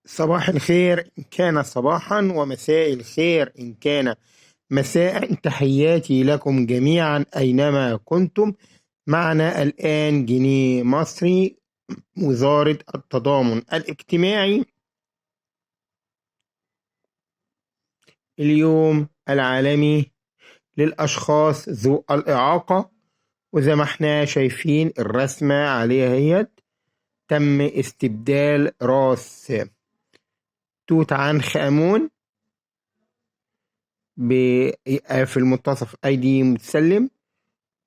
صباح الخير إن كان صباحا، ومساء الخير إن كان مساء. تحياتي لكم جميعا أينما كنتم. معنا الآن جنيه مصري، وزارة التضامن الاجتماعي. اليوم العالمي للأشخاص ذو الإعاقة، وزي ما احنا شايفين الرسمة عليها هي تم استبدال راس توت عنخ آمون في المنتصف أيدي متسلم،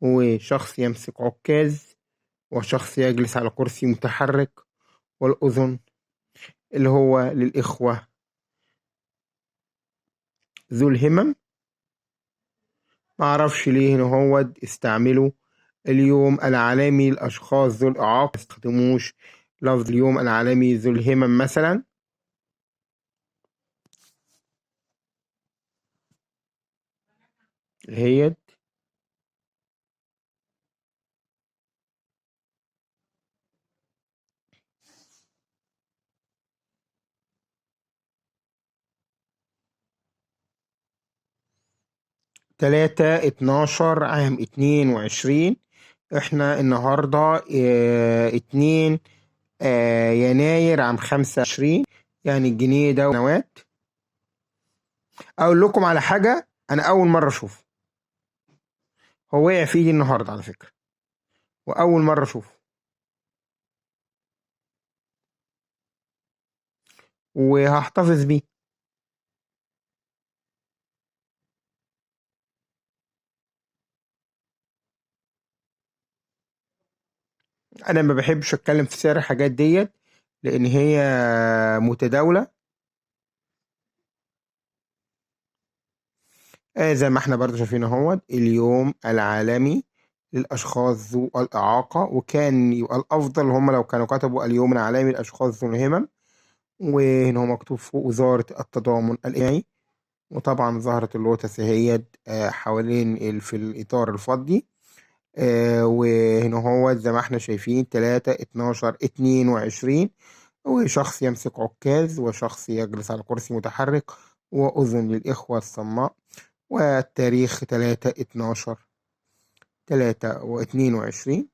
وشخص يمسك عكاز، وشخص يجلس على كرسي متحرك، والأذن اللي هو للإخوة ذو الهمم. معرفش ليه إن هو استعملوا اليوم العالمي للأشخاص ذو الإعاقة، ميستخدموش لفظ اليوم العالمي ذو الهمم مثلا. هي 3/12/22. احنا النهاردة 2 يناير عام 25. يعني الجنيه ده سنوات. أقول لكم على حاجة أنا أول مرة أشوف، هو وقع في إيدي النهاردة على فكرة، وأول مرة أشوفه، وهحتفظ بيه. أنا ما بحبش أتكلم في سعر الحاجات ديت، لأن هي متداولة. زي ما احنا برضو شايفين اهوت اليوم العالمي للأشخاص ذو الإعاقة، وكان يبقى الأفضل هم لو كانوا كتبوا اليوم العالمي للأشخاص ذو الهمم، وهنا هو مكتوب فوق وزارة التضامن الاجتماعي. وطبعا ظهرت اللوتس هي حوالين في الإطار الفضي. وهنا هو زي ما احنا شايفين 3/12/22، وشخص يمسك عكاز، وشخص يجلس على كرسي متحرك، وأذن للإخوة الصماء. والتاريخ 3/12/22.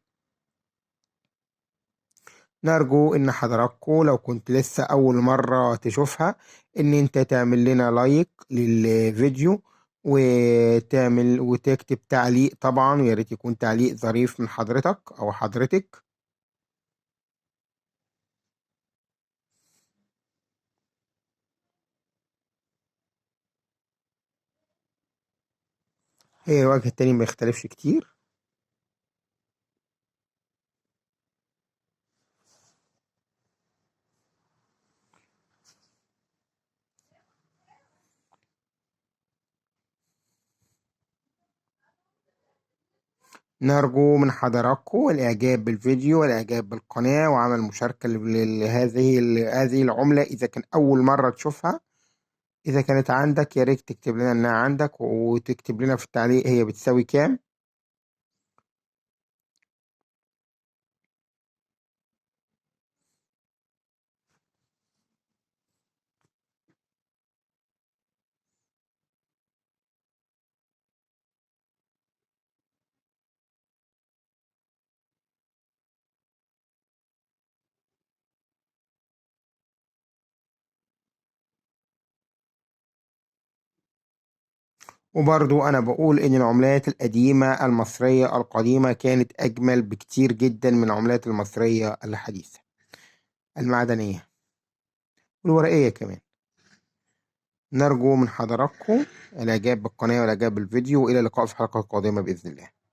نرجو إن حضراتكم لو كنت لسه أول مرة تشوفها إن أنت تعمل لنا لايك للفيديو، وتكتب تعليق طبعا، ويا ريت يكون تعليق ظريف من حضرتك أو حضرتك. هي الوجه التاني ما يختلفش كتير. نرجو من حضراتكم الإعجاب بالفيديو والإعجاب بالقناة وعمل مشاركة لهذه العملة إذا كان أول مرة تشوفها. إذا كانت عندك يا ريت تكتب لنا إنها عندك، وتكتب لنا في التعليق هي بتساوي كام. وبرضو أنا بقول إن العملات القديمة المصرية القديمة كانت أجمل بكتير جدا من العملات المصرية الحديثة المعدنية والورقية كمان. نرجو من حضراتكم الإعجاب بالقناة والإعجاب بالفيديو، وإلى اللقاء في حلقة قادمة بإذن الله.